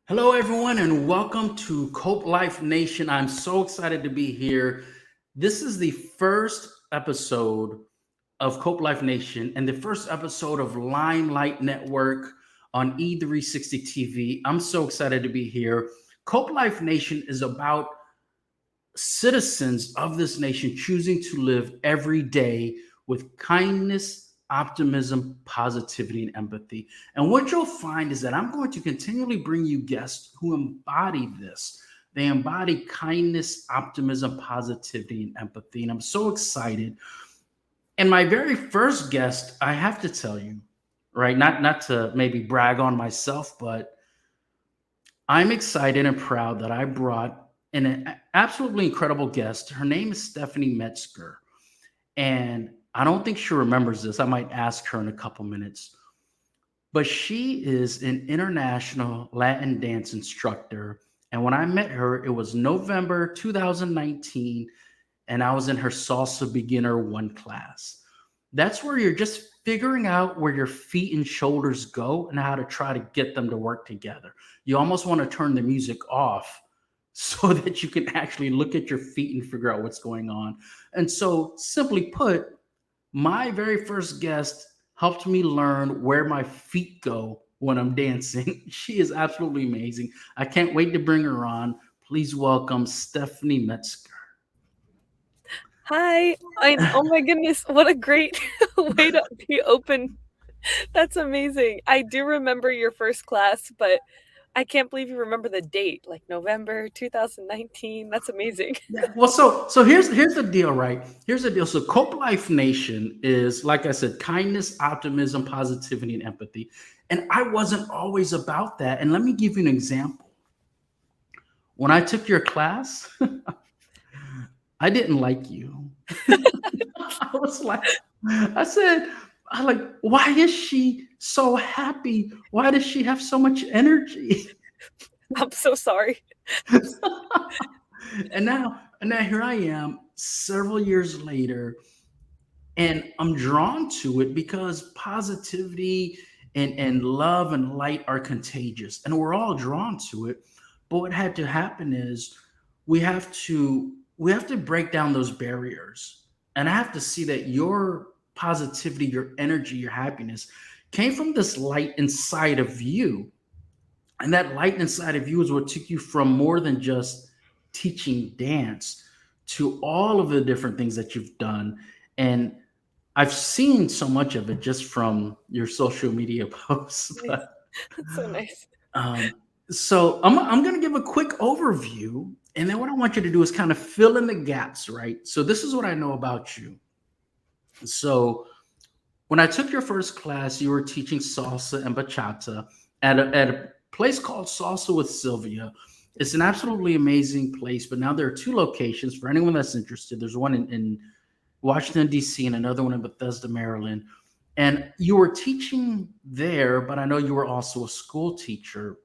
Hello, everyone, and welcome to KOPE Life Nation. I'm so excited to be here. This is the first episode of KOPE Life Nation and the first episode of Limelight Network on E360 TV. I'm so excited to be here. KOPE Life Nation is about citizens of this nation choosing to live every day with kindness, optimism, positivity, and empathy. And what you'll find is that I'm going to continually bring you guests who embody this. They embody kindness, optimism, positivity, and empathy. And I'm so excited. And my very first guest, I have to tell you, right? Not to maybe brag on myself, but I'm excited and proud that I brought an absolutely incredible guest. Her name is Stephanie Metzger. And I don't think she remembers this. I might ask her in a couple minutes. But she is an international Latin dance instructor. And when I met her, it was November 2019, and I was in her Salsa Beginner 1 class. That's where you're just figuring out where your feet and shoulders go and how to try to get them to work together. You almost want to turn the music off so that you can actually look at your feet and figure out what's going on. And so, simply put, my very first guest helped me learn where my feet go when I'm dancing. She is absolutely amazing. I can't wait to bring her on. Please welcome Stephanie Metzger. Hi. Oh my goodness, what a great way to be open. That's amazing. I do remember your first class, but I can't believe you remember the date, like November 2019. That's amazing. Yeah. Well, so here's the deal, right? Here's the deal. So Cope Life Nation is, like I said, kindness, optimism, positivity, and empathy. And I wasn't always about that. And let me give you an example. When I took your class, I didn't like you. I was like, I said, I like, why is she so happy? Why does she have so much energy? I'm so sorry. And now here I am several years later, and I'm drawn to it because positivity and love and light are contagious, and we're all drawn to it. But what had to happen is we have to break down those barriers, and I have to see that your positivity, your energy, your happiness came from this light inside of you, and that light inside of you is what took you from more than just teaching dance to all of the different things that you've done. And I've seen so much of it just from your social media posts. Nice. That's so nice. Um, so I'm going to give a quick overview. And then what I want you to do is kind of fill in the gaps, right? So this is what I know about you. So when I took your first class, you were teaching salsa and bachata at a place called Salsa with Sylvia. It's an absolutely amazing place, but now there are two locations for anyone that's interested. There's one in Washington, D.C., and another one in Bethesda, Maryland. And you were teaching there, but I know you were also a school teacher.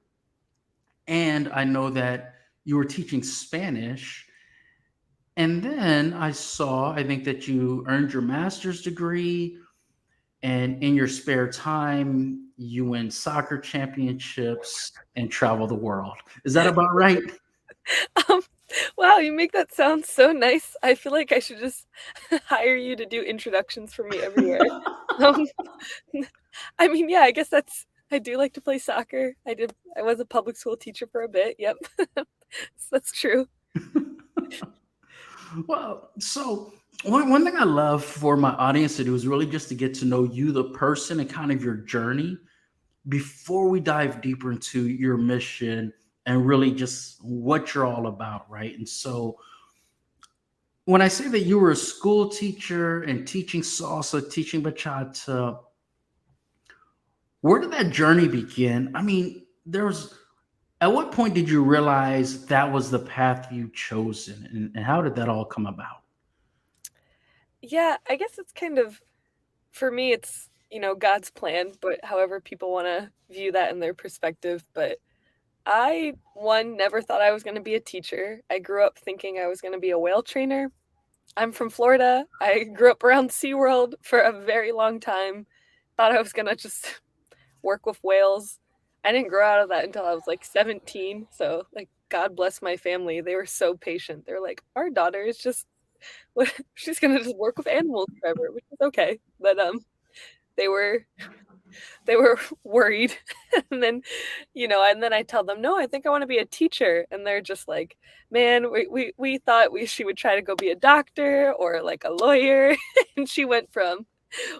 And I know that you were teaching Spanish. And then I think that you earned your master's degree. And in your spare time, you win soccer championships and travel the world. Is that about right? Um, wow, you make that sound so nice. I feel like I should just hire you to do introductions for me everywhere. Um, I mean, yeah, I guess I do like to play soccer. I was a public school teacher for a bit. Yep. That's true. Well, so one thing I love for my audience to do is really just to get to know you, the person, and kind of your journey before we dive deeper into your mission and really just what you're all about, right? And so when I say that you were a school teacher and teaching salsa, teaching bachata, where did that journey begin? I mean, at what point did you realize that was the path you chosen, and how did that all come about? Yeah, I guess it's kind of for me it's, God's plan, but however people want to view that in their perspective, but I one never thought I was going to be a teacher. I grew up thinking I was going to be a whale trainer. I'm from Florida. I grew up around SeaWorld for a very long time. Thought I was going to just work with whales. I didn't grow out of that until I was like 17. So like God bless my family. They were so patient. They're like, our daughter is just she's gonna just work with animals forever, which is okay. But they were they were worried. And then, and then I tell them, no, I think I want to be a teacher. And they're just like, man, we thought she would try to go be a doctor or like a lawyer. And she went from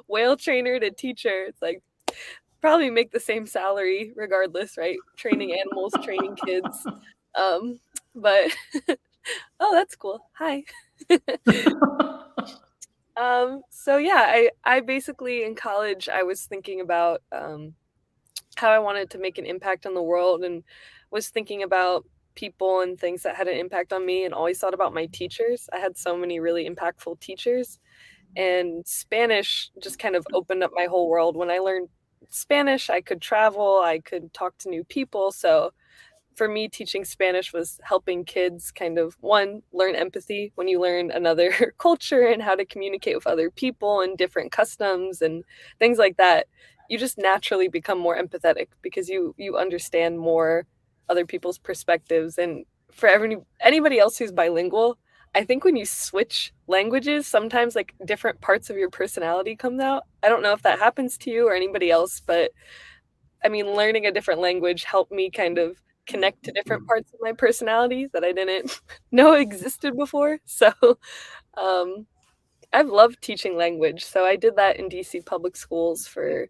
whale trainer to teacher. It's like probably make the same salary regardless, right? Training animals, training kids. Um, but oh, that's cool. Hi. So yeah, I basically in college I was thinking about how I wanted to make an impact on the world and was thinking about people and things that had an impact on me and always thought about my teachers. I had so many really impactful teachers, and Spanish just kind of opened up my whole world. When I learned Spanish, I could travel, I could talk to new people. So for me, teaching Spanish was helping kids kind of one, learn empathy when you learn another culture and how to communicate with other people and different customs and things like that. You just naturally become more empathetic because you understand more other people's perspectives. And for anybody else who's bilingual, I think when you switch languages, sometimes like different parts of your personality comes out. I don't know if that happens to you or anybody else, but I mean, learning a different language helped me kind of connect to different parts of my personality that I didn't know existed before. So, um, I've loved teaching language. So I did that in DC public schools for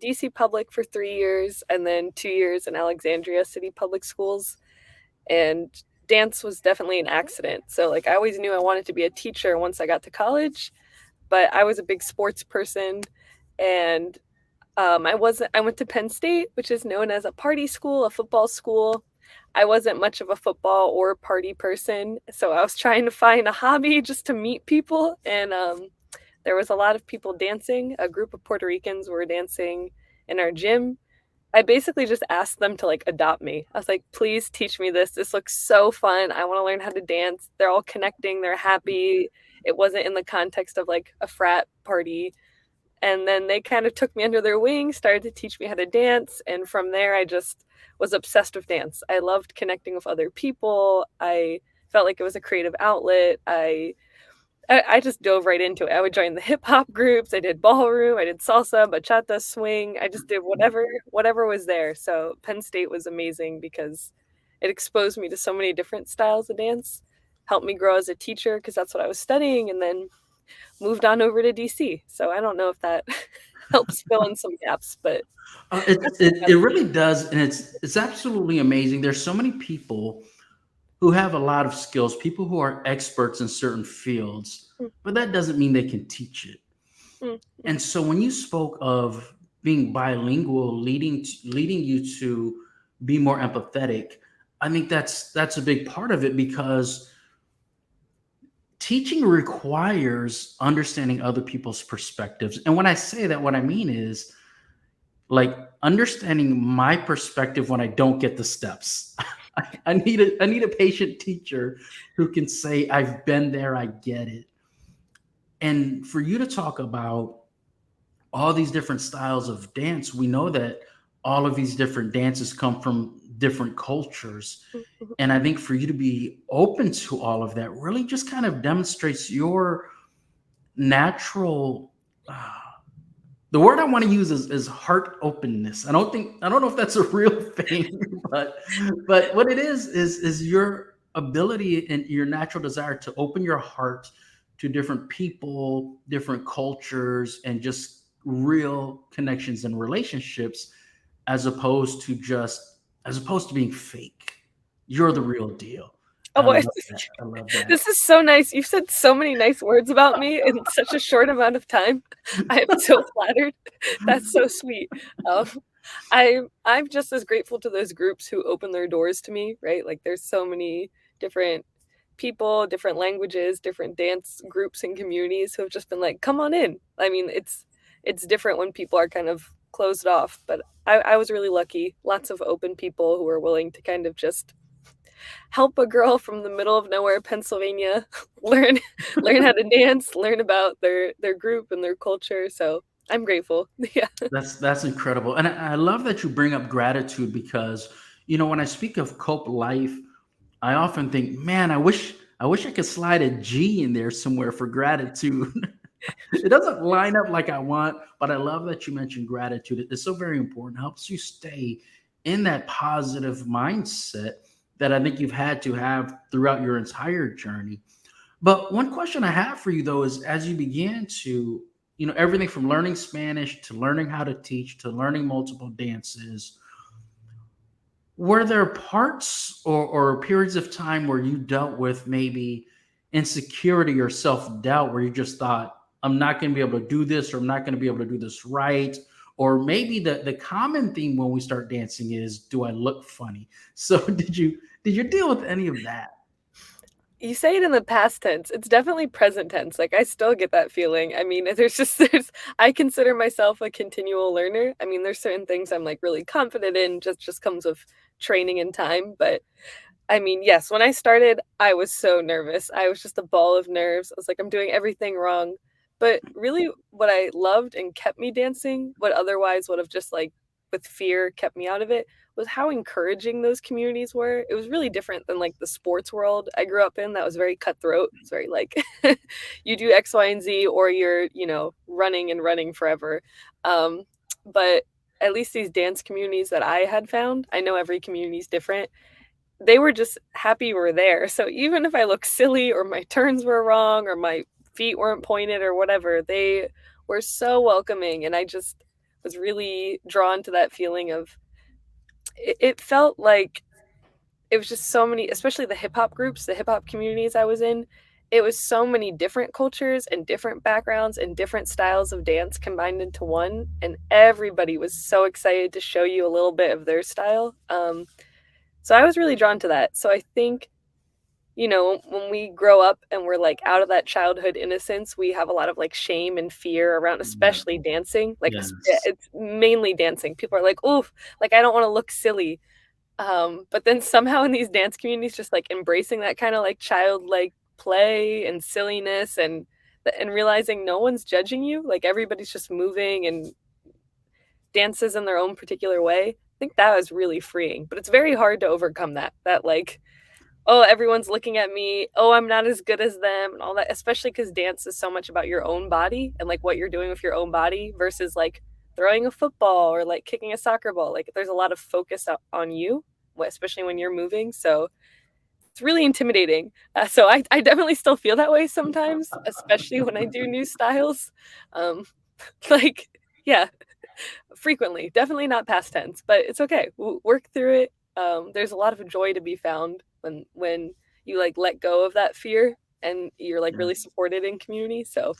DC public for 3 years and then 2 years in Alexandria City public schools. And dance was definitely an accident. So like I always knew I wanted to be a teacher once I got to college, but I was a big sports person and I went to Penn State, which is known as a party school, a football school. I wasn't much of a football or party person, so I was trying to find a hobby just to meet people, and there was a lot of people dancing. A group of Puerto Ricans were dancing in our gym. I basically just asked them to like adopt me. I was like, "Please teach me this. This looks so fun. I want to learn how to dance." They're all connecting. They're happy. It wasn't in the context of like a frat party, and then they kind of took me under their wing, started to teach me how to dance. And from there, I just was obsessed with dance. I loved connecting with other people. I felt like it was a creative outlet. I just dove right into it. I would join the hip hop groups. I did ballroom. I did salsa, bachata, swing. I just did whatever was there. So Penn State was amazing because it exposed me to so many different styles of dance, helped me grow as a teacher because that's what I was studying, and then moved on over to DC. So I don't know if that helps fill in some gaps, but It, that's it kind it of really does, and it's absolutely amazing. There's so many people who have a lot of skills, people who are experts in certain fields, mm, but that doesn't mean they can teach it. mm, mm, And so when you spoke of being bilingual, leading you to be more empathetic, I think that's a big part of it because teaching requires understanding other people's perspectives. And when I say that, what I mean is like understanding my perspective when I don't get the steps. I need a patient teacher who can say, I've been there, I get it. And for you to talk about all these different styles of dance, we know that all of these different dances come from different cultures. mm, mm, And I think for you to be open to all of that really just kind of demonstrates your natural the word I want to use is heart openness. I don't know if that's a real thing, but what it is your ability and your natural desire to open your heart to different people, different cultures, and just real connections and relationships, as opposed to being fake. You're the mm. real deal. Oh And I boy, love that. I love that. this is so nice. You've said so many nice words about me in such a short amount of time. I am so flattered. That's so sweet. Um, I'm just as grateful to those groups who open their doors to me, right? Like there's so many different people, different languages, different dance groups and communities who have just been like, come on in. I mean, it's different when people are kind of closed off, but I was really lucky. Lots of open people who were willing to kind of just help a girl from the middle of nowhere, Pennsylvania, learn learn how to dance, learn about their group and their culture. So I'm grateful. Yeah. That's incredible, and I love that you bring up gratitude because when I speak of Cope Life, I often think, man, I wish I could slide a G in there somewhere for gratitude. It doesn't line up like I want, but I love that you mentioned gratitude. It's so very important. It helps you stay in that positive mindset that I think you've had to have throughout your entire journey. But one question I have for you though is as you began to, everything from learning Spanish to learning how to teach to learning multiple dances, were there parts or periods of time where you dealt with maybe insecurity or self-doubt where you just thought, I'm not going to be able to do this or I'm not going to be able to do this right? Or maybe the common theme when we start dancing is, do I look funny? So did you deal with any of that? You say it in the past tense. It's definitely present tense. Like, I still get that feeling. I mean, there's I consider myself a continual learner. I mean, there's certain things I'm, like, really confident in, just comes with training and time, but I mean, yes, when I started, I was so nervous. I was just a ball of nerves. I was like, I'm doing everything wrong. But really, what I loved and kept me dancing, what otherwise would have just like with fear kept me out of it, was how encouraging those communities were. It was really different than like the sports world I grew up in that was very cutthroat. It's very like you do X, Y, and Z, or you're, running and running forever. Um, but at least these dance communities that I had found, I know every community is different, they were just happy we're there. So even if I look silly or my turns were wrong or my feet weren't pointed or whatever, they were so welcoming. And I just was really drawn to that feeling of it felt like it was just so many, especially the hip hop groups, the hip hop communities I was in. It was so many different cultures and different backgrounds and different styles of dance combined into one. And everybody was so excited to show you a little bit of their style. So I was really drawn to that. So I think, when we grow up and we're like out of that childhood innocence, we have a lot of like shame and fear around, Yeah. especially dancing. Like Yes. it's mainly dancing. People are like, "Oof, like I don't want to look silly." But then somehow in these dance communities, just like embracing that kind of like childlike play and silliness and realizing no one's judging you. Like everybody's just moving and dances in their own particular way. I think that was really freeing, but it's very hard to overcome that like, "Oh, everyone's looking at me. Oh, I'm not as good as them," and all that, especially because dance is so much about your own body and, like, what you're doing with your own body versus, like, throwing a football or, like, kicking a soccer ball. Like, there's a lot of focus on you, especially when you're moving, so it's really intimidating. So I definitely still feel that way sometimes, especially when I do new styles. Um, like yeah, frequently, definitely not past tense, but it's okay. Work through it. There's a lot of joy to be found when you like let go of that fear and you're like really Yes. supported in community. So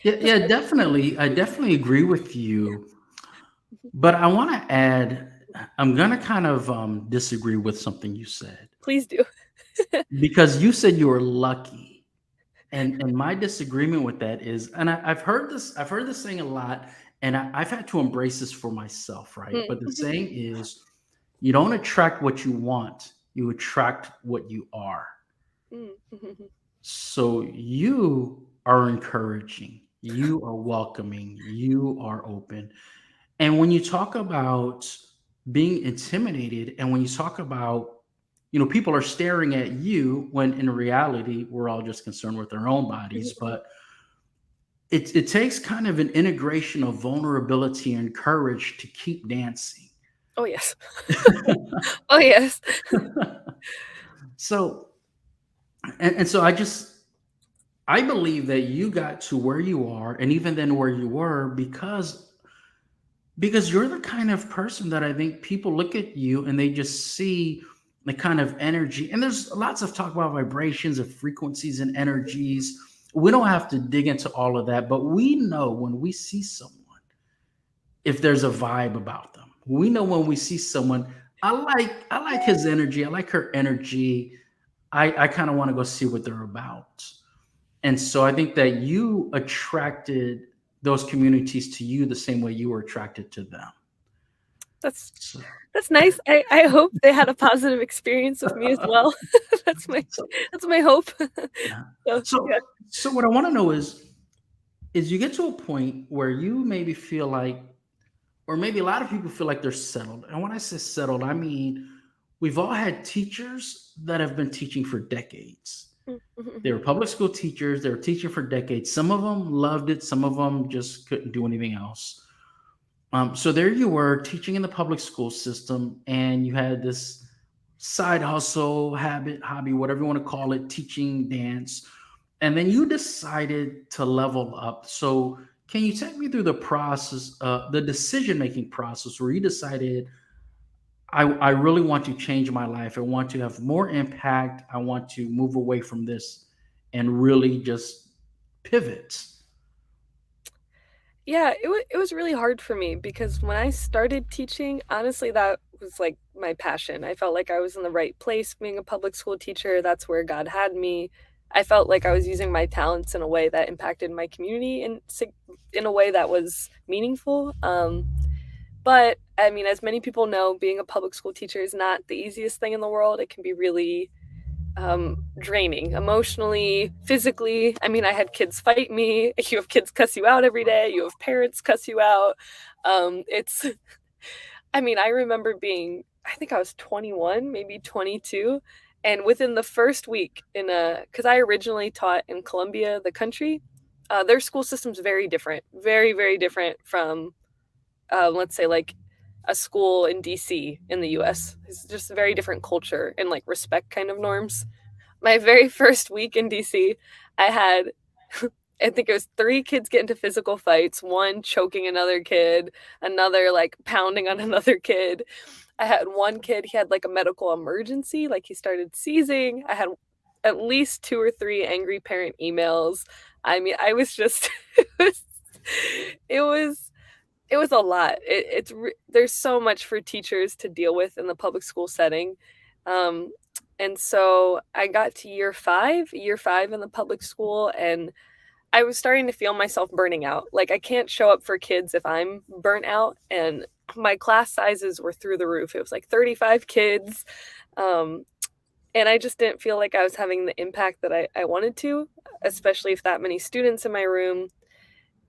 Yeah, just yeah, definitely. I definitely agree with you. But I want to add, I'm going to kind of disagree with something you said please do. because you said you were lucky. And my disagreement with that is, and I've heard this saying a lot, and I've had to embrace this for myself, right? Mm. But the saying is, you don't attract what you want, you attract what you are. Mm. So you are encouraging, you are welcoming, you are open. And when you talk about being intimidated, and when you talk about, people are staring at you when in reality, we're all just concerned with our own bodies. But it takes kind of an integration of vulnerability and courage to keep dancing. Oh yes. Oh yes. So, and so I believe that you got to where you are, and even then where you were, because you're the kind of person that I think people look at you and they just see the kind of energy. And there's lots of talk about vibrations of frequencies and energies. We don't have to dig into all of that, but we know when we see someone if there's a vibe about them. We know when we see someone, I like his energy, I like her energy. I kind of want to go see what they're about. And so I think that you attracted those communities to you the same way you were attracted to them. That's So, that's nice. I hope they had a positive experience with me as well. That's my so that's my hope. yeah. So So yeah. so what I want to know is, is you get to a point where you maybe feel like, or maybe a lot of people feel like they're settled. And when I say settled, I mean we've all had teachers that have been teaching for decades. Mm, mhm, They mhm. were public school teachers, they were teaching for decades. Some of them loved it, some of them just couldn't do anything else. So there you were teaching in the public school system, and you had this side hustle, habit, hobby, whatever you want to call it, teaching dance. And then you decided to level up. So can you take me through the process, the decision making process where you decided, I really want to change my life. I want to have more impact. I want to move away from this and really just pivot. Yeah, it was really hard for me because when I started teaching, honestly, that was like my passion. I felt like I was in the right place being a public school teacher. That's where God had me. I felt like I was using my talents in a way that impacted my community in a way that was meaningful. But I mean, as many people know, being a public school teacher is not the easiest thing in the world. It can be really draining emotionally, physically. I mean, I had kids fight me. You have kids cuss you out every day. You have parents cuss you out. It's, I mean, I remember being, I think I was 21, maybe 22. And within the first week because I originally taught in Colombia, the country, their school system's very different, very, very different from, let's say, like a school in DC in the US. It's just a very different culture and like respect kind of norms. My very first week in DC, I had I think it was 3 kids get into physical fights, one choking another kid, another, like, pounding on another kid. I had one kid, he had, like, a medical emergency, like, he started seizing. I had at least 2 or 3 angry parent emails. I mean, I was just it was it was it was a lot. There's so much for teachers to deal with in the public school setting. Um, and so I got to year 5 in the public school, and I was starting to feel myself burning out. Like, I can't show up for kids if I'm burnt out, and my class sizes were through the roof. It was like 35 kids, um, and I just didn't feel like I was having the impact that I wanted to, especially if that many students in my room.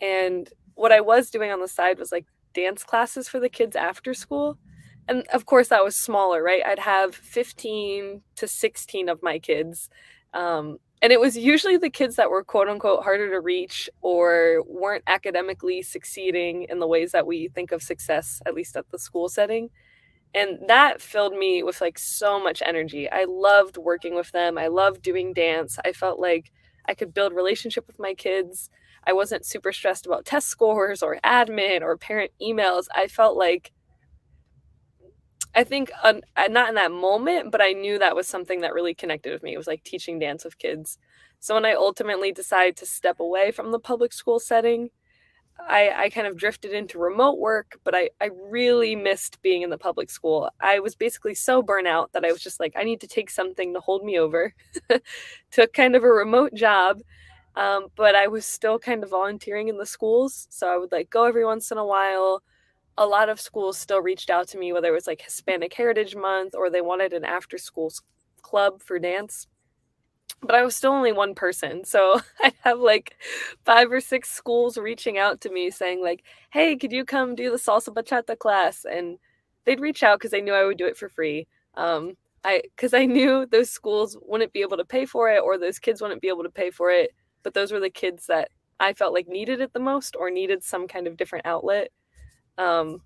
And what I was doing on the side was, like, dance classes for the kids after school, and, of course, that was smaller, right? I'd have 15 to 16 of my kids, and it was usually the kids that were, quote, unquote, "harder to reach" or weren't academically succeeding in the ways that we think of success, at least at the school setting, and that filled me with, like, so much energy. I loved working with them, I loved doing dance, I felt like I could build relationship with my kids. I wasn't super stressed about test scores or admin or parent emails. I felt like I think not in that moment, but I knew that was something that really connected with me. It was like teaching dance with kids. So when I ultimately decided to step away from the public school setting, I kind of drifted into remote work, but I really missed being in the public school. I was basically so burnt out that I was just like, I need to take something to hold me over. Took kind of a remote job, but I was still kind of volunteering in the schools. So I would like go every once in a while. A lot of schools still reached out to me, whether it was like Hispanic Heritage Month or they wanted an after school club for dance, but I was still only one person, so I have, like, 5 or 6 schools reaching out to me saying, like, "Hey, could you come do the salsa bachata class?" And they'd reach out because they knew I would do it for free. Because I knew those schools wouldn't be able to pay for it or those kids wouldn't be able to pay for it, but those were the kids that I felt like needed it the most or needed some kind of different outlet. Um,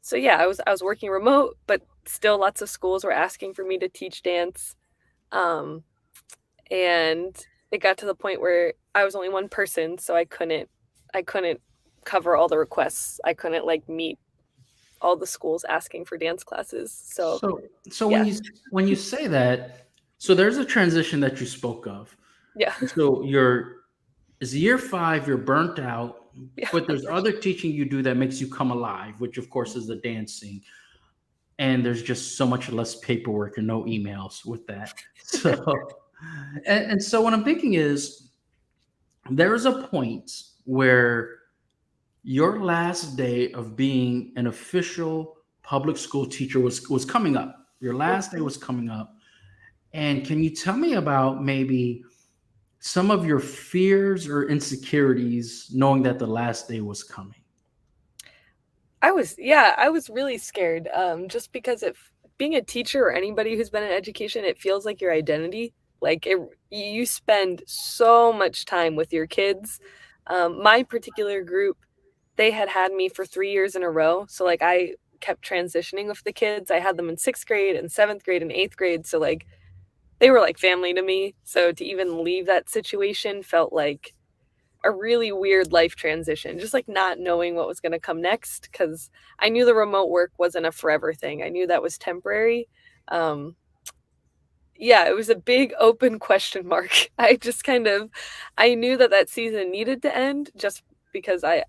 so yeah, I was working remote, but still lots of schools were asking for me to teach dance. Um and it got to the point where I was only one person, so I couldn't cover all the requests. I couldn't, like, meet all the schools asking for dance classes, so So yeah. when you say that, so there's a transition that you spoke of. Yeah. So you're is year 5, you're burnt out, Yeah. but there's other teaching you do that makes you come alive, which of course is the dancing. And there's just so much less paperwork and no emails with that. So and so what I'm thinking is there is a point where your last day of being an official public school teacher was coming up. Your last day Mhm. was coming up. And can you tell me about maybe some of your fears or insecurities knowing that the last day was coming? I was really scared, just because if being a teacher or anybody who's been in education, it feels like your identity. Like, you spend so much time with your kids. My particular group, they had me for 3 years in a row, so, like, I kept transitioning with the kids. I had them in 6th grade and 7th grade and 8th grade, so, like, they were like family to me, so to even leave that situation felt like a really weird life transition, just like not knowing what was going to come next because I knew the remote work wasn't a forever thing. I knew that was temporary. Um, yeah, it was a big open question mark. I knew that that season needed to end just because I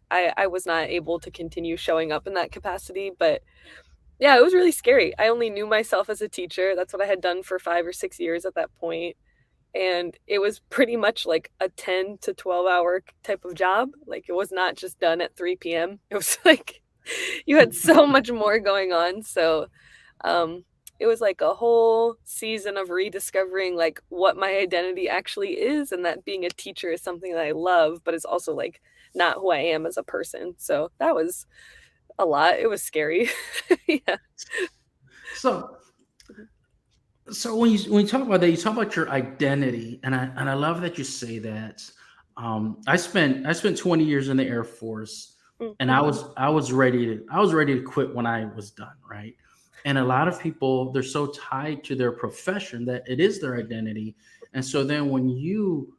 was not able to continue showing up in that capacity. But yeah, it was really scary. I only knew myself as a teacher. That's what I had done for 5 or 6 years at that point, and it was pretty much like a 10 to 12-hour type of job. Like, it was not just done at 3 p.m. It was like you had so much more going on. So, um, it was like a whole season of rediscovering like what my identity actually is, and that being a teacher is something that I love, but it's also like not who I am as a person. So that was a lot. It was scary. Yeah. So, when you talk about that, you talk about your identity, and I love that you say that. I spent 20 years in the Air Force, and Mm-hmm. I was ready to quit when I was done, right? And a lot of people, they're so tied to their profession that it is their identity, and so then when you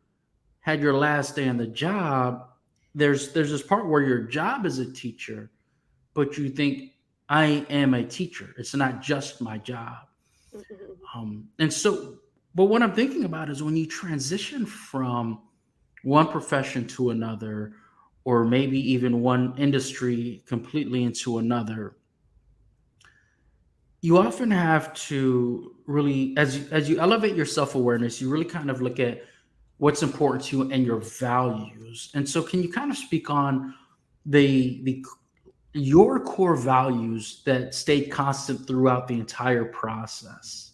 had your last day on the job, there's this part where your job is a teacher, but you think I am a teacher. It's not just my job. Mm-hmm. And so, but what I'm thinking about is when you transition from one profession to another, or maybe even one industry completely into another, you often have to really, as you elevate your self awareness, you really kind of look at what's important to you and your values. And so, can you kind of speak on the your core values that stayed constant throughout the entire process?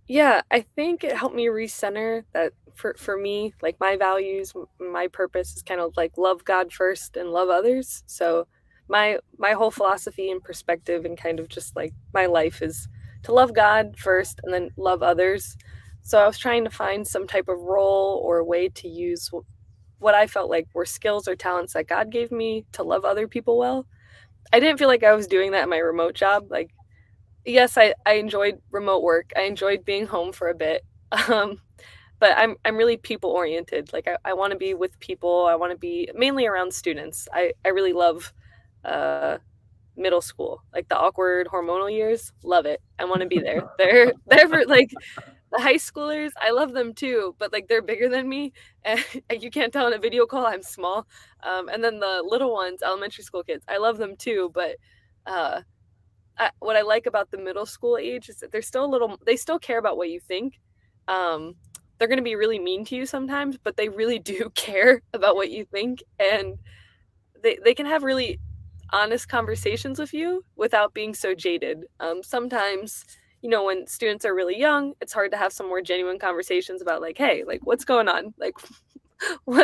Yeah, I think it helped me recenter that for me, like my values, my purpose is kind of like love God first and love others. So my whole philosophy and perspective and kind of just like my life is to love God first and then love others. So I was trying to find some type of role or way to use what I felt like were skills or talents that God gave me to love other people well. I didn't feel like I was doing that in my remote job. Like, yes, I enjoyed remote work. I enjoyed being home for a bit. Um, but I'm really people oriented. Like, I want to be with people. I want to be mainly around students. I really love uh, middle school, like the awkward hormonal years. Love it. I want to be there. They're for, like the high schoolers. I love them too, but like they're bigger than me, and you can't tell in a video call I'm small. And then the little ones, elementary school kids. I love them too, but uh, what I like about the middle school age is that they're still a little they still care about what you think. Um, they're gonna be really mean to you sometimes, but they really do care about what you think, and they can have really honest conversations with you without being so jaded. Sometimes, when students are really young, it's hard to have some more genuine conversations about like, hey, like what's going on? Like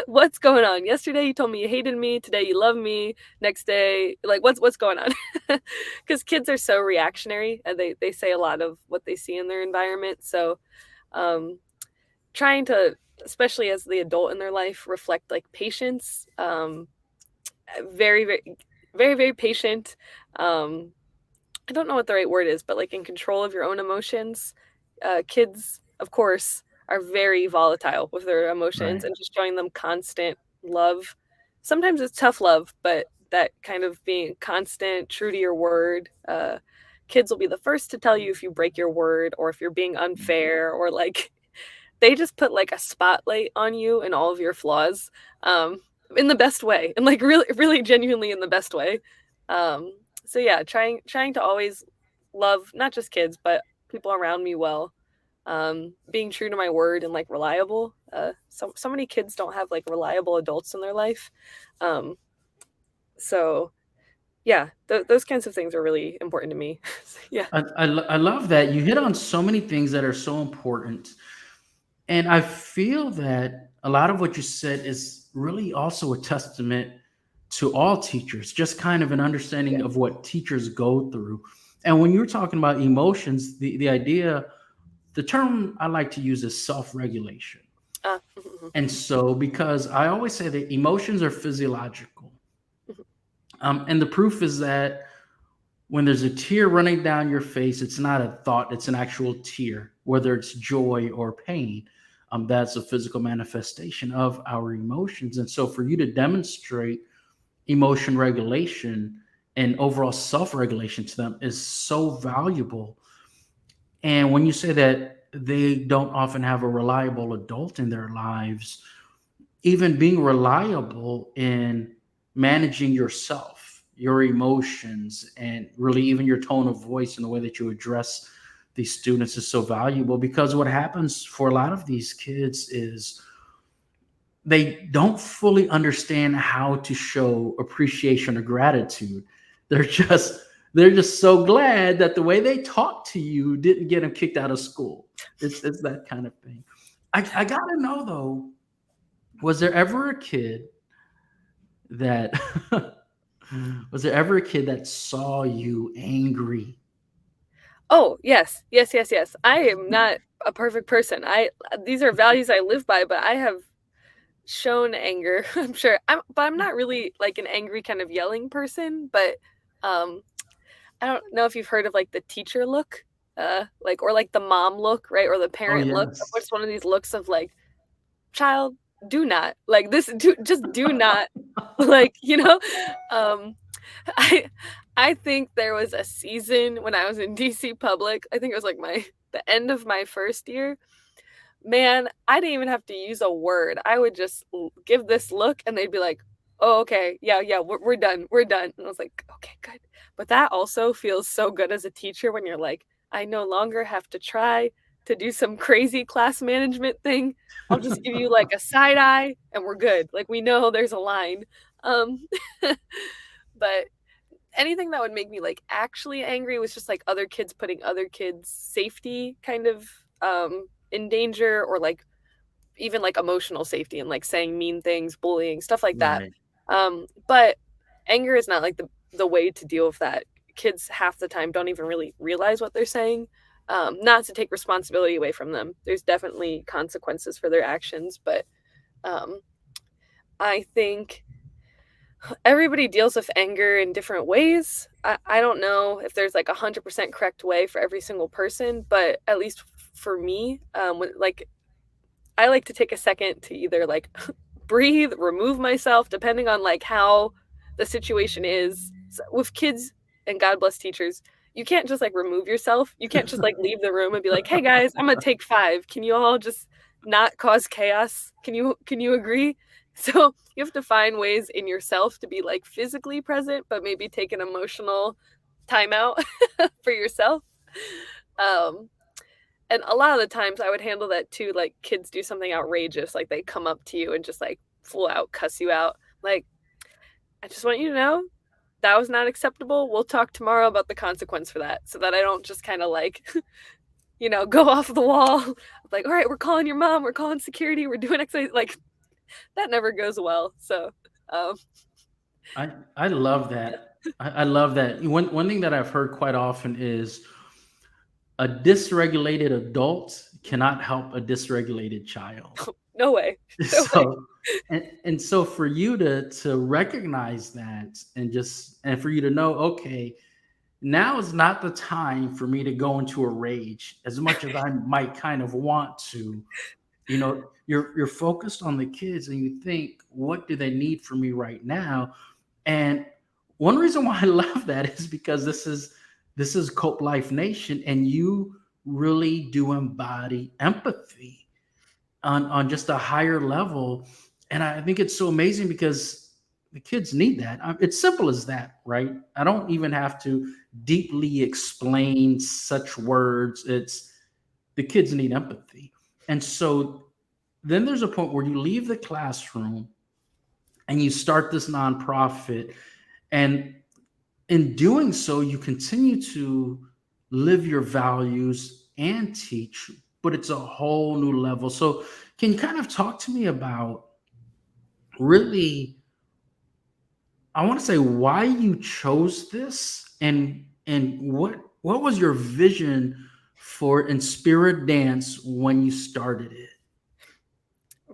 what's going on? Yesterday you told me you hated me, today you love me, next day, like what's going on? Because kids are so reactionary and they say a lot of what they see in their environment. So um trying to, especially as the adult in their life, reflect like patience, very, very, very, very patient. Um, I don't know what the right word is, but like in control of your own emotions. Kids, of course, are very volatile with their emotions, Right. and just showing them constant love. Sometimes it's tough love, but that kind of being constant, true to your word. Kids will be the first to tell you if you break your word or if you're being unfair or like they just put like a spotlight on you and all of your flaws, um, in the best way, and like really, really genuinely in the best way. Um, so yeah, trying to always love not just kids but people around me well. Being true to my word and like reliable. So many kids don't have like reliable adults in their life. Um, so yeah, those kinds of things are really important to me. Yeah. I love that you hit on so many things that are so important. And I feel that a lot of what you said is really also a testament to all teachers, just kind of an understanding Yeah. of what teachers go through. And when you're talking about emotions, the idea, the term I like to use is self regulation. Mhm, And so, because I always say that emotions are physiological, mhm. and the proof is that when there's a tear running down your face, it's not a thought, it's an actual tear, whether it's joy or pain. That's a physical manifestation of our emotions. And so, for you to demonstrate emotion regulation and overall self regulation to them is so valuable. And when you say that they don't often have a reliable adult in their lives, even being reliable in managing yourself, your emotions, and really even your tone of voice and the way that you address these students is so valuable, because what happens for a lot of these kids is they don't fully understand how to show appreciation or gratitude. They're just they're just so glad that the way they talk to you didn't get them kicked out of school. It's that kind of thing. I gotta know though, was there ever a kid that was there ever a kid that saw you angry? Oh, yes. Yes, yes, yes. I am not a perfect person. These are values I live by, but I have shown anger, I'm sure. But I'm not really like an angry kind of yelling person, but um I don't know if you've heard of like the teacher look, like or like the mom look, right? Or the Oh parent look. yes. What's one of these looks of like, child, do not like this, just do not like, Um I I think there was a season when I was in DC Public. I think it was like the end of my first year. Man, I didn't even have to use a word. I would just give this look and they'd be like, "Oh, okay. Yeah, yeah, we're done. We're done." And I was like, "Okay, good." But that also feels so good as a teacher when you're like, "I no longer have to try to do some crazy class management thing. I'll just give you like a side eye and we're good. Like we know there's a line." Um but anything that would make me like actually angry was just like other kids putting other kids' safety kind of in danger, or like even like emotional safety and like saying mean things, bullying, stuff like that. Right. But anger is not like the way to deal with that. Kids half the time don't even really realize what they're saying. Not to take responsibility away from them. There's definitely consequences for their actions, but um, I think everybody deals with anger in different ways. I don't know if there's like 100% correct way for every single person, but at least for me, like I like to take a second to either like breathe, remove myself, depending on like how the situation is. So with kids, and God bless teachers, you can't just like remove yourself. You can't just like leave the room and be like, "Hey guys, I'm gonna take 5. Can you all just not cause chaos? Can you agree?" So you have to find ways in yourself to be like physically present, but maybe take an emotional timeout for yourself. Um, and a lot of the times I would handle that too, like, kids do something outrageous, like, they come up to you and just, like, full out cuss you out. Like, "I just want you to know that was not acceptable. We'll talk tomorrow about the consequence for that," so that I don't just kinda, like, go off the wall. Like, "Alright, we're calling your mom, we're calling security, we're doing X, Y," like, that never goes well, so, um I love that. I love that. One thing that I've heard quite often is a dysregulated adult cannot help a dysregulated child. no way. No way. So and so for you to recognize that, and for you to know, okay, now is not the time for me to go into a rage as much as I might kind of want to. You're focused on the kids and you think, what do they need from me right now? And one reason why I love that is because this is Cope Life Nation, and you really do embody empathy on just a higher level. And I think it's so amazing because the kids need that. It's simple as that, right? I don't even have to deeply explain such words. It's the kids need empathy. And so then there's a point where you leave the classroom and you start this nonprofit. And in doing so, you continue to live your values and teach. but it's a whole new level. So can you kind of talk to me about really, I want to say, why you chose this, and what was your vision for Inspira Dance when you started it?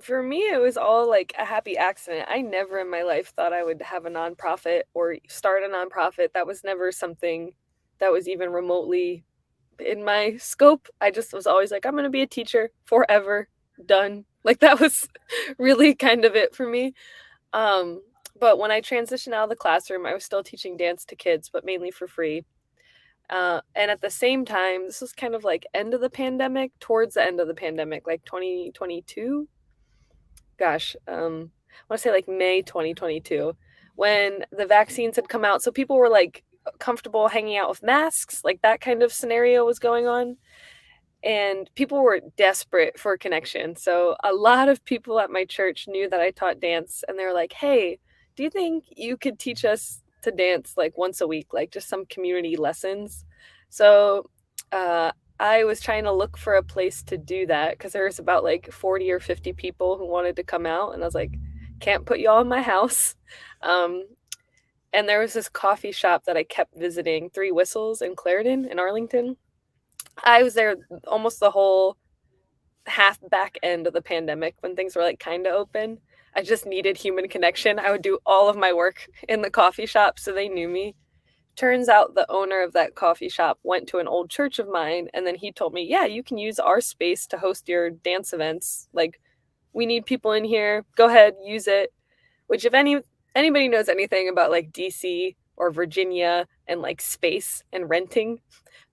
For me, it was all like a happy accident. I never in my life thought I would have a nonprofit or start a nonprofit. That was never something that was even remotely in my scope. I just was always like, I'm going to be a teacher forever, done. Like that was really kind of it for me. Um, but when I transitioned out of the classroom, I was still teaching dance to kids, but mainly for free. And at the same time, this was kind of like end of the pandemic, towards the end of the pandemic, like 2022. Gosh, I want to say like May 2022, when the vaccines had come out. So people were like comfortable hanging out with masks, like that kind of scenario was going on, and people were desperate for connection. So a lot of people at my church knew that I taught dance, and they were like, "Hey, do you think you could teach us to dance like once a week, like just some community lessons?" So uh, I was trying to look for a place to do that because there was about like 40 or 50 people who wanted to come out, and I was like, "Can't put y'all in my house." Um, and there was this coffee shop that I kept visiting, Three Whistles in Clarendon in Arlington. I was there almost the whole half back end of the pandemic when things were like kind of open. I just needed human connection. I would do all of my work in the coffee shop so they knew me. Turns out the owner of that coffee shop went to an old church of mine, and then he told me, "Yeah, you can use our space to host your dance events. Like, we need people in here. Go ahead, use it." Which, if anybody knows anything about like DC or Virginia and like space and renting,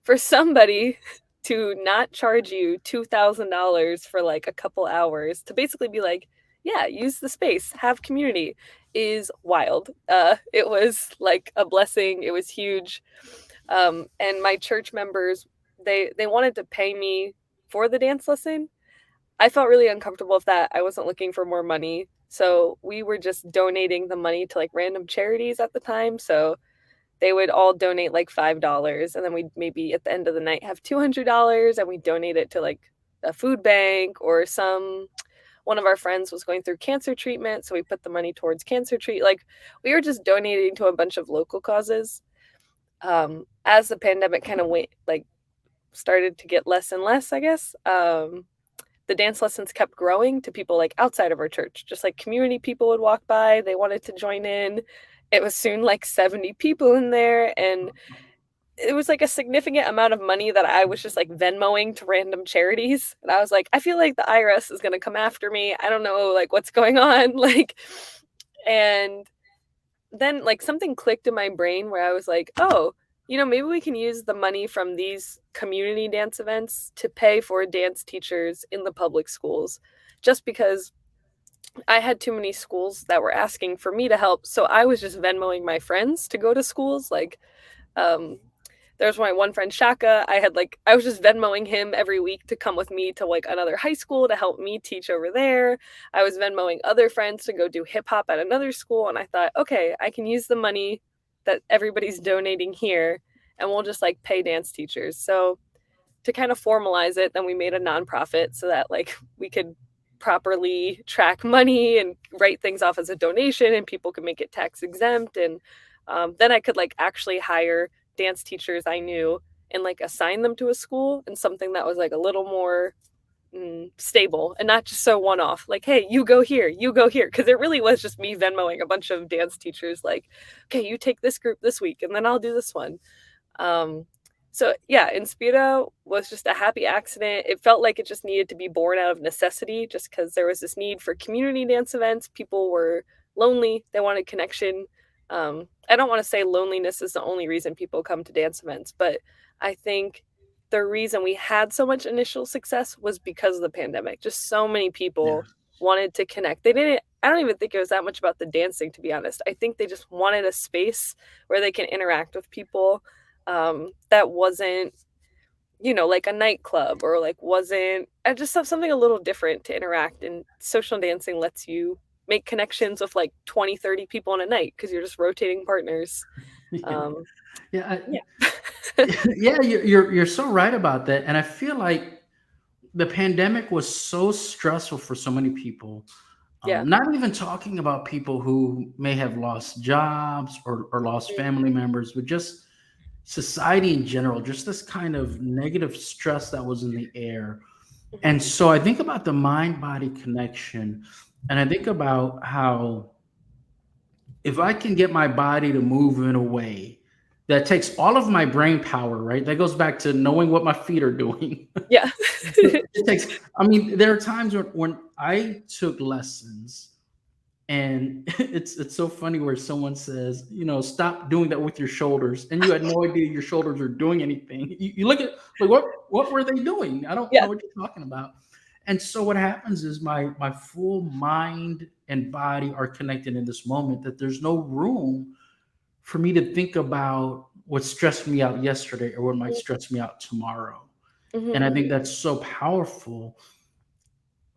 for somebody to not charge you $2,000 for like a couple hours to basically be like, yeah, use the space, have community, is wild. It was like a blessing. It was huge. And my church members, they wanted to pay me for the dance lesson. I felt really uncomfortable with that. I wasn't looking for more money. So we were just donating the money to like random charities at the time. So they would all donate like $5, and then we'd maybe at the end of the night have $200, and we donate it to like a food bank, or some one of our friends was going through cancer treatment, so we put the money towards cancer treat. Like we were just donating to a bunch of local causes. As the pandemic kind of went like started to get less and less, I guess. The dance lessons kept growing to people like outside of our church, just like community people would walk by, they wanted to join in. It was soon like 70 people in there, and it was like a significant amount of money that I was just like Venmoing to random charities. And I was like, I feel like the IRS is going to come after me. I don't know like what's going on. Like, and then like something clicked in my brain where I was like, oh, maybe we can use the money from these community dance events to pay for dance teachers in the public schools, just because I had too many schools that were asking for me to help. So I was just Venmoing my friends to go to schools. Like, um, there's my one friend Shaka. I was just Venmoing him every week to come with me to like another high school to help me teach over there. I was Venmoing other friends to go do hip hop at another school, and I thought, okay, I can use the money that everybody's donating here, and we'll just like pay dance teachers. So to kind of formalize it, then we made a nonprofit so that like we could properly track money and write things off as a donation, and people could make it tax exempt. And then I could like actually hire dance teachers I knew and like assign them to a school, and something that was like a little more stable and not just so one off. Like, hey, you go here, you go here. Because it really was just me Venmoing a bunch of dance teachers, like, okay, you take this group this week, and then I'll do this one. Um, so yeah, Inspira was just a happy accident. It felt like it just needed to be born out of necessity, just because there was this need for community dance events. People were lonely; they wanted connection. I don't want to say loneliness is the only reason people come to dance events, but I think the reason we had so much initial success was because of the pandemic. Just so many Yeah. people wanted to connect. They didn't. I don't even think it was that much about the dancing, to be honest. I think they just wanted a space where they can interact with people, that wasn't, like a nightclub, or like wasn't I just have something a little different to interact. And social dancing lets you make connections with like 20, 30 people in a night because you're just rotating partners. Yeah. Um, Yeah. yeah. Yeah, you're so right about that, and I feel like the pandemic was so stressful for so many people. Yeah. Not even talking about people who may have lost jobs or lost Mhm, family members, but just society in general, just this kind of negative stress that was in the air. mhm. And so I think about the mind body connection, and I think about how if I can get my body to move in a way that takes all of my brain power, right? That goes back to knowing what my feet are doing. Yeah. It takes, I mean, there are times when I took lessons and it's so funny where someone says, stop doing that with your shoulders, and you had no idea your shoulders are doing anything. You look at like what were they doing? I don't Yeah. know what you're talking about. And so what happens is my full mind and body are connected in this moment that there's no room for me to think about what stressed me out yesterday or what might Mhm, stress me out tomorrow. And mhm. I think that's so powerful.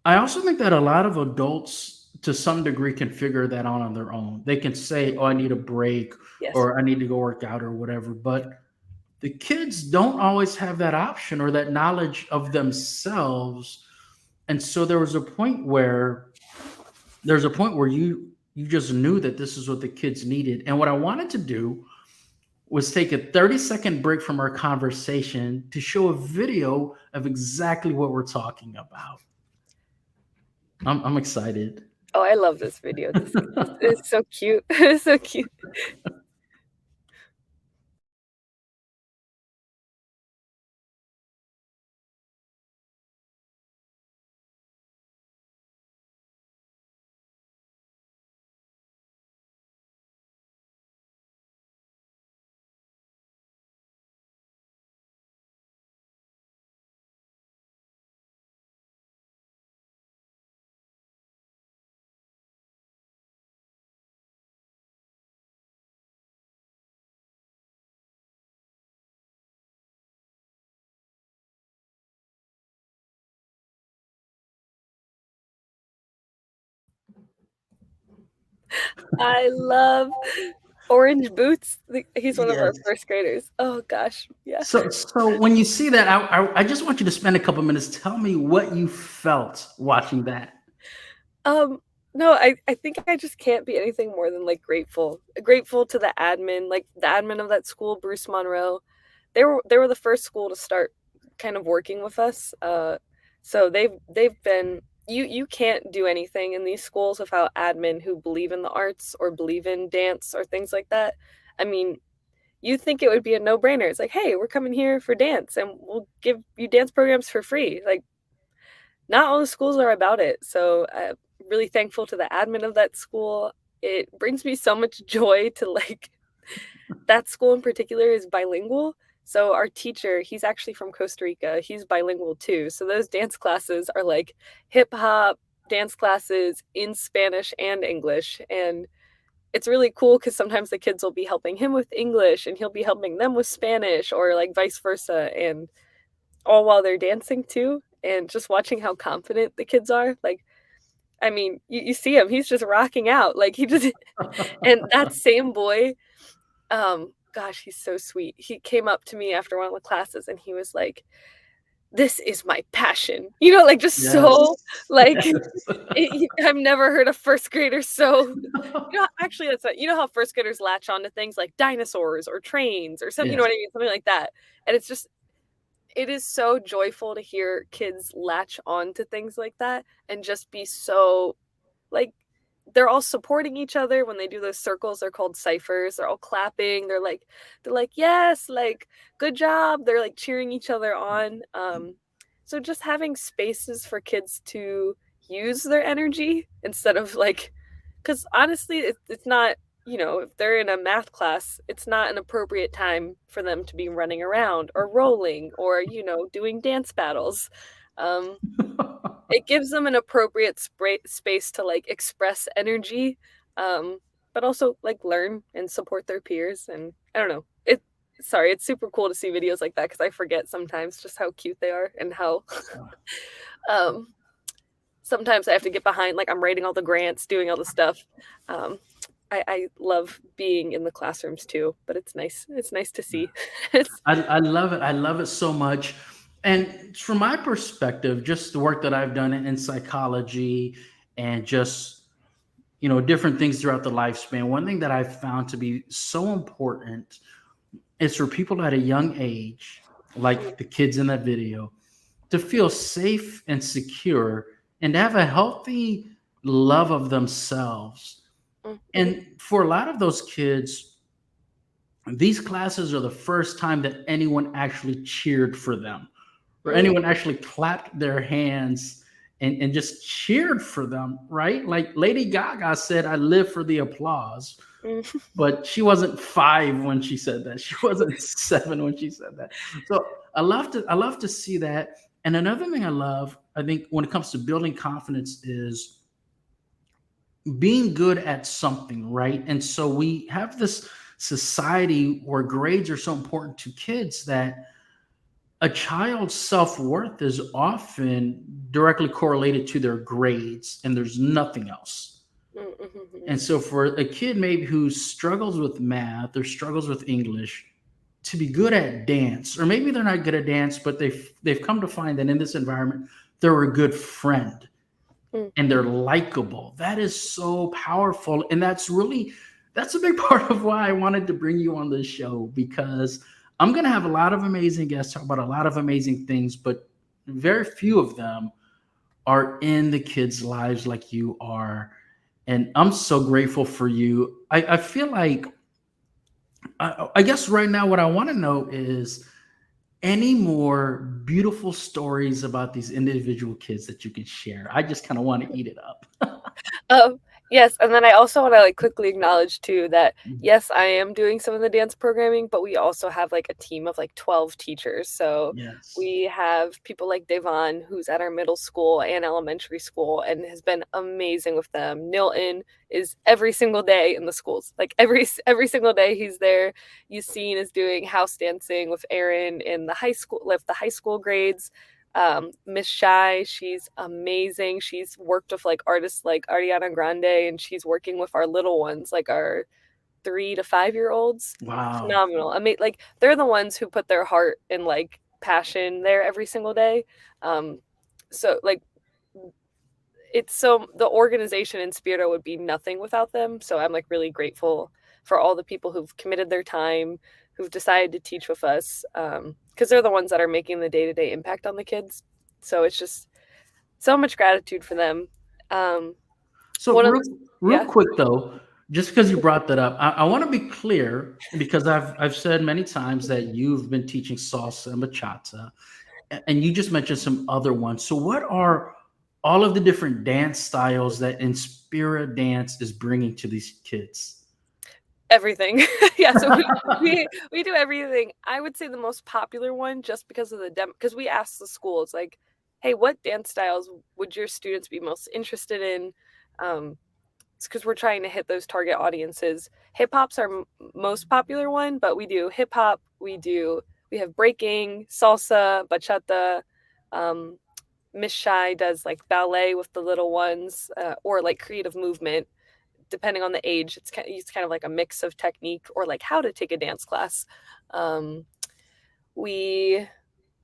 I also think that a lot of adults, to some degree, can figure that out on their own. They can say, "Oh, I need a break," Yes. or "I need to go work out," or whatever. But the kids don't always have that option or that knowledge of themselves. And so there's a point where you just knew that this is what the kids needed. And what I wanted to do was take a 30-second break from our conversation to show a video of exactly what we're talking about. I'm excited. Oh, I love this video. This is so cute. It's so cute. I love Orange Boots. He's one of our Yes. first graders. Oh gosh, yeah. So when you see that, I just want you to spend a couple minutes. Tell me what you felt watching that. Um, no, I think I just can't be anything more than, like, grateful. Grateful to the admin, like, the admin of that school, Bruce Monroe. They were the first school to start kind of working with us, so they've been you can't do anything in these schools without admin who believe in the arts or believe in dance or things like that. I mean, you'd think it would be a no-brainer. It's like, "Hey, we're coming here for dance, and we'll give you dance programs for free." Like, not all the schools are about it, so I'm really thankful to the admin of that school. It brings me so much joy to, like that school in particular is bilingual, so our teacher, he's actually from Costa Rica, he's bilingual too, so those dance classes are, like, hip hop dance classes in Spanish and English, and it's really cool because sometimes the kids will be helping him with English, and he'll be helping them with Spanish or, like, vice versa, and all while they're dancing too, and just watching how confident the kids are, like, I mean, you see him, he's just rocking out, like, he just and that same boy, gosh, he's so sweet. He came up to me after one of the classes, and he was like, "This is my passion." You know, like, just Yes. so, like, Yes. I've never heard a first grader so actually, that's not you know how first graders latch on to things like dinosaurs or trains or something, you know Yes. what I mean? Something like that, and it's just it is so joyful to hear kids latch on to things like that and just be so like, they're all supporting each other when they do those circles, they're called ciphers, they're all clapping, they're like, "Yes," like, "Good job," they're, like, cheering each other on, so just having spaces for kids to use their energy instead of, like, because honestly, it's not if they're in a math class, it's not an appropriate time for them to be running around or rolling or, doing dance battles, um it gives them an appropriate space to, like, express energy, but also, like, learn and support their peers, and I don't know. It's super cool to see videos like that because I forget sometimes just how cute they are and how, um, sometimes I have to get behind, like, I'm writing all the grants, doing all the stuff. Um, I love being in the classrooms too, but it's nice to see. It's I love it. I love it so much. And from my perspective, just the work that I've done in psychology and just different things throughout the lifespan, one thing that I've found to be so important is for people at a young age, like the kids in that video, to feel safe and secure and to have a healthy love of themselves. Mm, mhm, And for a lot of those kids, these classes are the first time that anyone actually cheered for them or mm, anyone actually clapped their hands and just cheered for them, right? Like Lady Gaga said, I live for the applause, mm. but she wasn't 5 when she said that. She wasn't 7 when she said that. So I love to see that. And another thing I love, I think, when it comes to building confidence is being good at something, right? And so we have this society where grades are so important to kids that a child's self-worth is often directly correlated to their grades and there's nothing else. Mm, mhm, And mhm. so for a kid maybe who struggles with math or struggles with English to be good at dance, or maybe they're not good at dance, but they've come to find that in this environment they're a good friend Mm, and they're likable. That is so powerful. And that's a big part of why I wanted to bring you on this show, because I'm going to have a lot of amazing guests talk about a lot of amazing things, but very few of them are in the kids' lives like you are. And I'm so grateful for you. I feel like, I guess right now, what I want to know is any more beautiful stories about these individual kids that you can share. I just kind of want to eat it up. Um, yes, and then I also wanna, like, quickly acknowledge too that, yes, I am doing some of the dance programming, but we also have, like, a team of, like, 12 teachers, so Yes. we have people like Devon, who's at our middle school and elementary school and has been amazing with them. Nilton is every single day in the schools, like, every single day he's there. Yassine is doing house dancing with Aaron in the high school with the high school grades. Miss Shy, she's amazing. She's worked with like artists like Ariana Grande, and she's working with our little ones, like our 3 to 5 year olds. Wow. Phenomenal. I mean, like they're the ones who put their heart and like passion there every single day. Um, so like it's so the organization in Inspira would be nothing without them. So I'm like really grateful for all the people who've committed their time, who've decided to teach with us, because they're the ones that are making the day to day impact on the kids. So it's just so much gratitude for them. Um, So one of real, the real yeah. quick though, just because you brought that up, I want to be clear because I've said many times that you've been teaching salsa and bachata, and you just mentioned some other ones. So what are all of the different dance styles that Inspira Dance is bringing to these kids? Everything. Yeah, so we do everything. I would say the most popular one just because of the because we asked the schools, like, "Hey, what dance styles would your students be most interested in?" It's because 'cause we're trying to hit those target audiences. Hip hop's our most popular one, but we do hip hop, we have breaking, salsa, bachata, um, Miss Shy does, like, ballet with the little ones, or, like, creative movement. Depending on the age, it's kind of like a mix of technique or, like, how to take a dance class. Um, we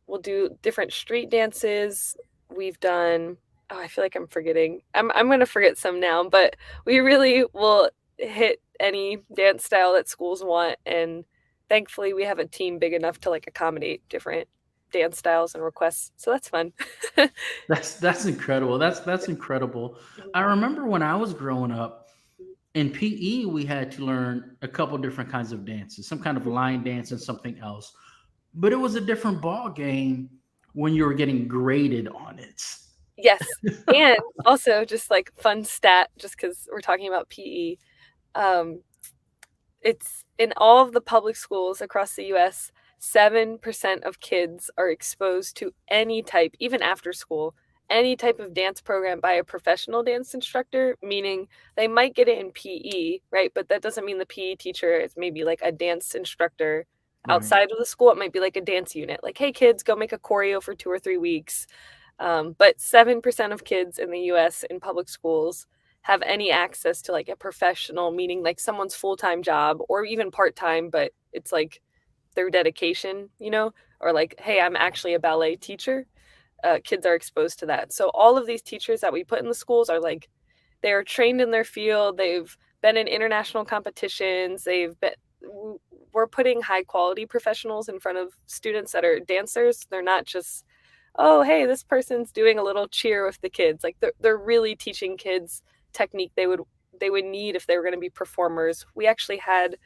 will do different street dances. We've done I feel like I'm forgetting. I'm gonna forget some now, but we really will hit any dance style that schools want, and thankfully, we have a team big enough to, like, accommodate different dance styles and requests, so that's fun. That's incredible. That's incredible. Mhm, I remember when I was growing up mhm, in PE, we had to learn a couple different kinds of dances, some kind of mhm, line dance and something else. But it was a different ball game when you were getting graded on it. yes, and also just, like, fun stat, just because 'cause we're talking about PE, um, it's in all of the public schools across the US, 7% of kids are exposed to any type, even after school, any type of dance program by a professional dance instructor, meaning they might get it in PE, right? But that doesn't mean the PE teacher is maybe like a dance instructor Right. outside of the school. It might be like a dance unit, like, hey, kids, go make a choreo for 2 or 3 weeks. But 7% of kids in the US in public schools have any access to like a professional, meaning like someone's full time job or even part time, but it's like their dedication, or like, hey, I'm actually a ballet teacher. Kids are exposed to that. So all of these teachers that we put in the schools are like, they're trained in their field. They've been in international competitions. We're putting high quality professionals in front of students that are dancers. They're not just, oh, hey, this person's doing a little cheer with the kids. Like they're really teaching kids technique they would need if they were going to be performers. We actually had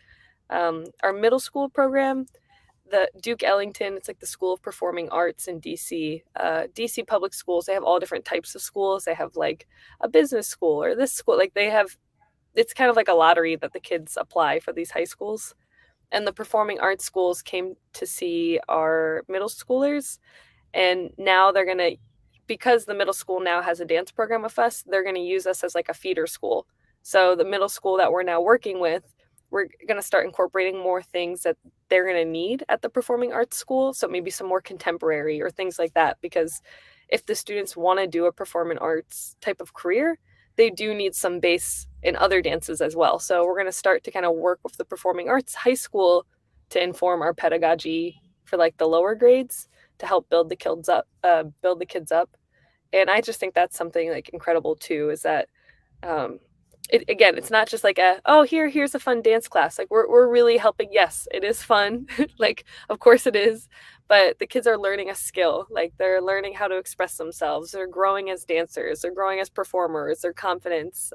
our middle school program, the Duke Ellington. It's like the School of Performing Arts in DC. DC public schools, they have all different types of schools. They have like a business school or this school. Like they have, it's kind of like a lottery that the kids apply for these high schools. And the performing arts schools came to see our middle schoolers, and now they're going to, because the middle school now has a dance program with us, they're going to use us as like a feeder school. So the middle school that we're now working with, we're going to start incorporating more things that they're going to need at the performing arts school. So maybe some more contemporary or things like that, because if the students want to do a performing arts type of career, they do need some base in other dances as well. So we're going to start to kind of work with the performing arts high school to inform our pedagogy for like the lower grades, to help build the kids up. And I just think that's something like incredible too, is that um, again, it's not just like here's a fun dance class. Like we're really helping. Yes, it is fun. Like of course it is, but the kids are learning a skill. Like they're learning how to express themselves. They're growing as dancers. They're growing as performers. Their confidence.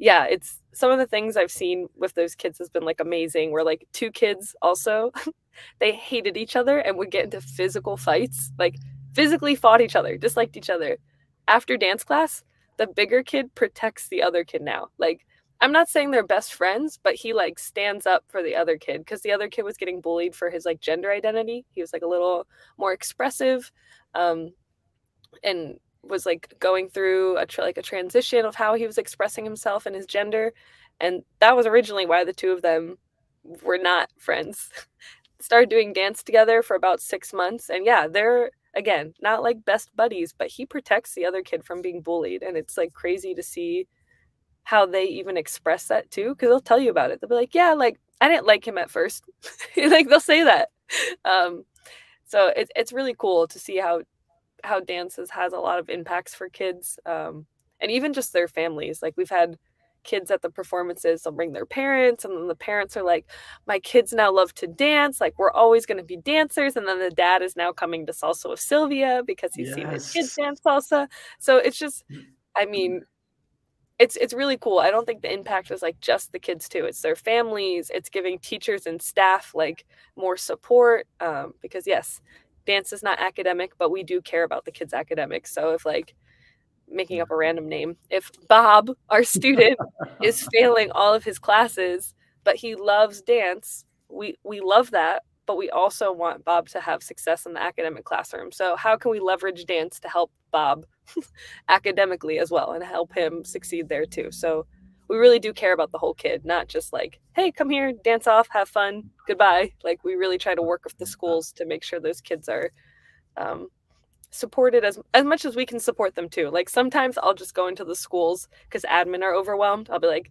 Yeah, it's some of the things I've seen with those kids has been like amazing. Where like two kids also, they hated each other and would get into physical fights, like physically fought each other, disliked each other. After dance class, the bigger kid protects the other kid now. Like I'm not saying they're best friends, but he like stands up for the other kid because the other kid was getting bullied for his like gender identity. He was like a little more expressive. And was like going through a transition of how he was expressing himself and his gender, and that was originally why the two of them were not friends. Started doing dance together for about 6 months, and yeah, they're again not like best buddies, but he protects the other kid from being bullied, and it's like crazy to see how they even express that too, because they'll tell you about it. They'll be like, yeah, like I didn't like him at first. Like they'll say that. um so it's really cool to see how dances has a lot of impacts for kids, and even just their families. Like we've had kids at the performances, they'll bring their parents, and then the parents are like, my kids now love to dance, like we're always going to be dancers. And then the dad is now coming to salsa with Sylvia because he's seen his kids Yes. dance salsa. So it's just, I mean, it's really cool. I don't think the impact is like just the kids too. It's their families. It's giving teachers and staff like more support, because yes, dance is not academic, but we do care about the kids' academics. So if like, making up a random name, if Bob, our student, is failing all of his classes, but he loves dance, we love that, but we also want Bob to have success in the academic classroom. So how can we leverage dance to help Bob academically as well and help him succeed there too? So we really do care about the whole kid, not just like, hey, come here, dance off, have fun, goodbye. Like we really try to work with the schools to make sure those kids are um, supported as much as we can support them too. Like sometimes I'll just go into the schools because admin are overwhelmed. I'll be like,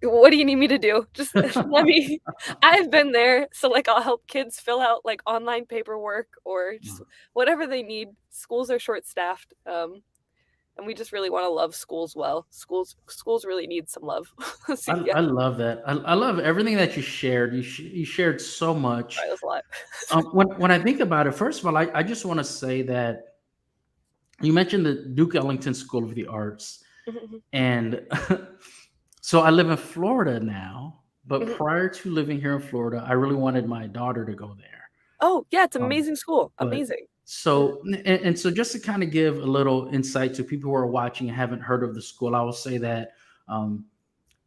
what do you need me to do? Just let me. I've been there. So like I'll help kids fill out like online paperwork or just whatever they need. Schools are short staffed. And we just really want to love schools well. Schools really need some love. So yeah, I love that. I love everything that you shared. You shared so much. sorry, that's a lot. When I think about it, first of all, I just want to say that you mentioned the Duke Ellington School of the Arts, Mhm, and so I live in Florida now. But mhm. prior to living here in Florida, I really wanted my daughter to go there. Oh yeah, it's Um, amazing school. but Amazing. Yeah. so and so just to kind of give a little insight to people who are watching and haven't heard of the school, I will say that um,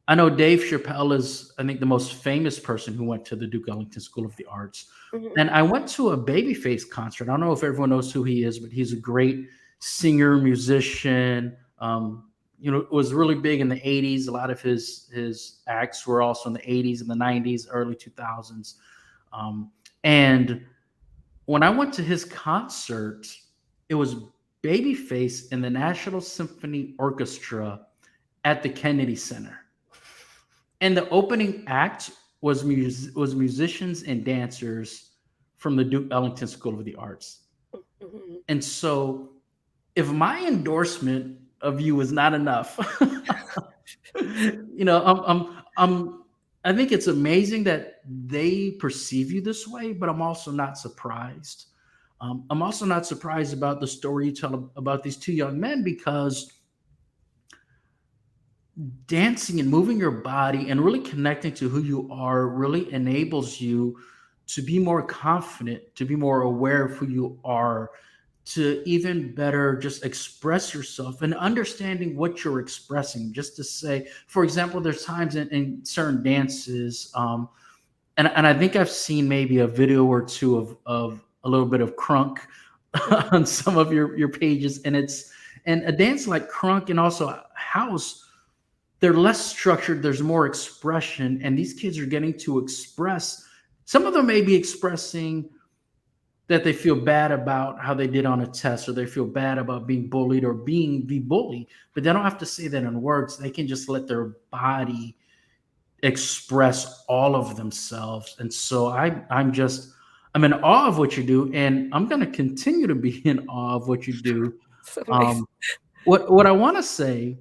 I know Dave Chappelle is, I think, the most famous person who went to the Duke Ellington School of the Arts. Mhm, And I went to a Babyface concert. I don't know if everyone knows who he is, but he's a great singer, musician. It was really big in the '80s. A lot of his acts were also in the '80s and the '90s, early 2000s. And when I went to his concert, it was Babyface and the National Symphony Orchestra at the Kennedy Center. And the opening act was musicians and dancers from the Duke Ellington School of the Arts. Mhm. And so if my endorsement of you is not enough, you know, I think it's amazing that they perceive you this way, but I'm also not surprised. I'm also not surprised about the story you tell about these two young men, because dancing and moving your body and really connecting to who you are really enables you to be more confident, to be more aware of who you are, to even better just express yourself and understanding what you're expressing. Just to say, for example, there's times in certain dances, and I think I've seen maybe a video or two of a little bit of crunk on some of your pages, and it's and a dance like crunk and also house, they're less structured, there's more expression, and these kids are getting to express. Some of them may be expressing that they feel bad about how they did on a test, or they feel bad about being bullied or being the bully, but they don't have to say that in words. They can just let their body express all of themselves. And so I'm in awe of what you do, and I'm going to continue to be in awe of what you do. So nice. um, what I want to say,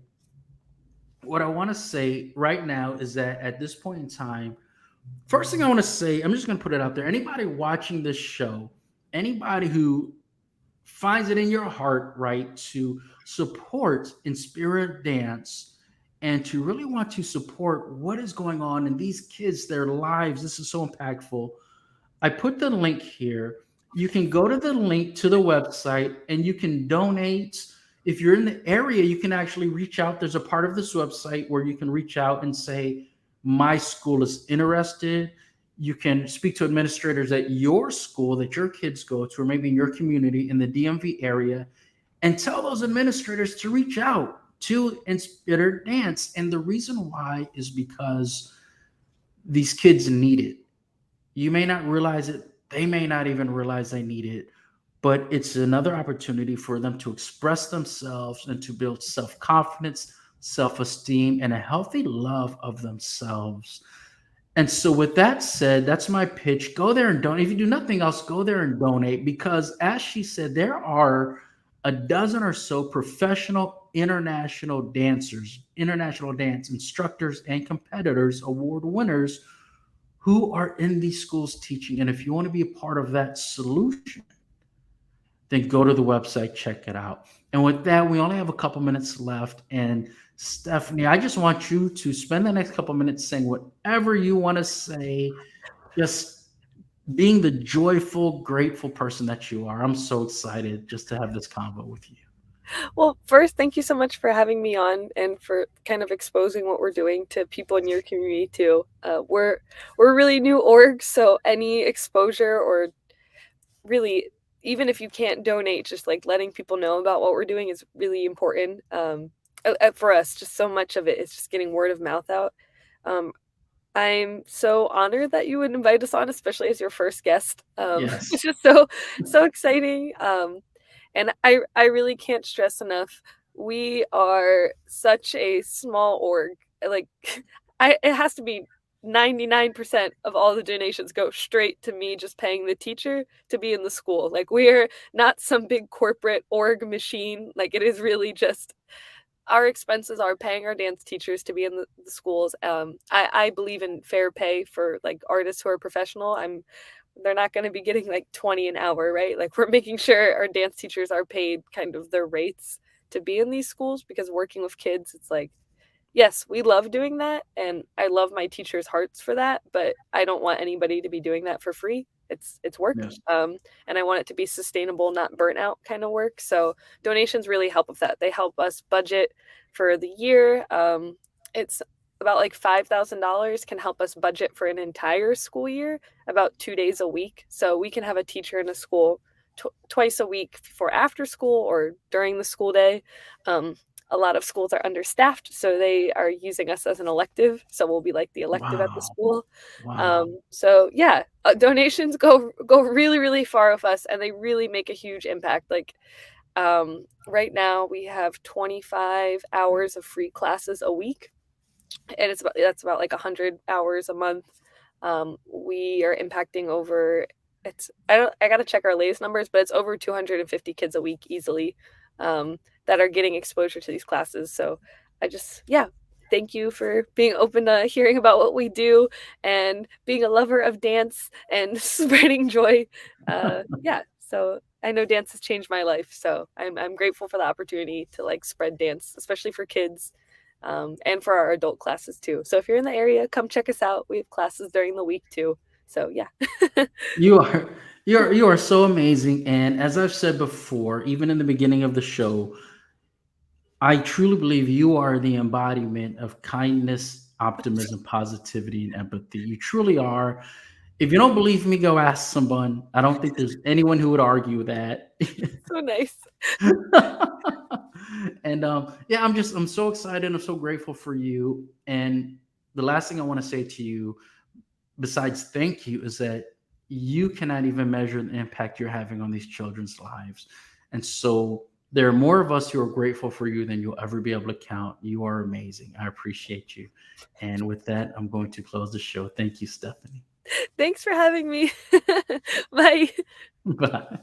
right now is that at this point in time, first thing I want to say, I'm just going to put it out there. Anybody watching this show, anybody who finds it in your heart, right, to support Inspira Dance and to really want to support what is going on in these kids, their lives, this is so impactful. I put the link here. You can go to the link to the website and you can donate. If you're in the area, you can actually reach out. There's a part of this website where you can reach out and say, my school is interested. You can speak to administrators at your school that your kids go to, or maybe in your community in the DMV area, and tell those administrators to reach out to Inspira Dance. And the reason why is because these kids need it. You may not realize it. They may not even realize they need it, but it's another opportunity for them to express themselves and to build self confidence, self esteem, and a healthy love of themselves. And so, with that said, that's my pitch. Go there and donate. If you do nothing else, go there and donate, because, as she said, there are a dozen or so professional international dancers, international dance instructors, and competitors, award winners who are in these schools teaching. And if you want to be a part of that solution, then go to the website, check it out. And with that, we only have a couple minutes left. And Stephanie, I just want you to spend the next couple minutes saying whatever you want to say, just being the joyful, grateful person that you are. I'm so excited just to have this convo with you. Well, first, thank you so much for having me on and for kind of exposing what we're doing to people in your community too. We're really new org, so any exposure or really, even if you can't donate, just like letting people know about what we're doing is really important. For us, just so much of it is just getting word of mouth out. Um, I'm so honored that you would invite us on, especially as your first guest. It's Yes. just so exciting. And I really can't stress enough. We are such a small org. Like, it has to be 99% of all the donations go straight to me just paying the teacher to be in the school. Like, we're not some big corporate org machine. Like, it is really just our expenses are paying our dance teachers to be in the schools. I believe in fair pay for like artists who are professional. They're not going to be getting like 20 an hour, right? Like, we're making sure our dance teachers are paid kind of their rates to be in these schools, because working with kids, it's like, yes, we love doing that, and I love my teachers' hearts for that, but I don't want anybody to be doing that for free. It's work, Yes. and I want it to be sustainable, not burnout kind of work. So donations really help with that. They help us budget for the year. It's about like $5,000 can help us budget for an entire school year, about 2 days a week. So we can have a teacher in a school twice a week for after school or during the school day. Um, a lot of schools are understaffed, so they are using us as an elective. So we'll be like the elective at the Wow. school. Wow. So yeah, donations go really really far with us, and they really make a huge impact. Like, right now we have 25 hours of free classes a week, and that's about like 100 hours a month. We are impacting over I gotta check our latest numbers, but it's over 250 kids a week easily, that are getting exposure to these classes. So yeah, thank you for being open to hearing about what we do and being a lover of dance and spreading joy. Yeah, so I know dance has changed my life, so I'm grateful for the opportunity to like spread dance, especially for kids, and for our adult classes too. So if you're in the area, come check us out. We have classes during the week too. So yeah. You are you are so amazing, and as I've said before, even in the beginning of the show, I truly believe you are the embodiment of kindness, optimism, positivity, and empathy. You truly are. If you don't believe me, go ask someone. I don't think there's anyone who would argue that. So nice. And yeah, I'm so excited. I'm so grateful for you. And the last thing I want to say to you, besides thank you, is that you cannot even measure the impact you're having on these children's lives. And so there are more of us who are grateful for you than you'll ever be able to count. You are amazing. I appreciate you. And with that, I'm going to close the show. Thank you, Stephanie. Thanks for having me. Bye. Bye.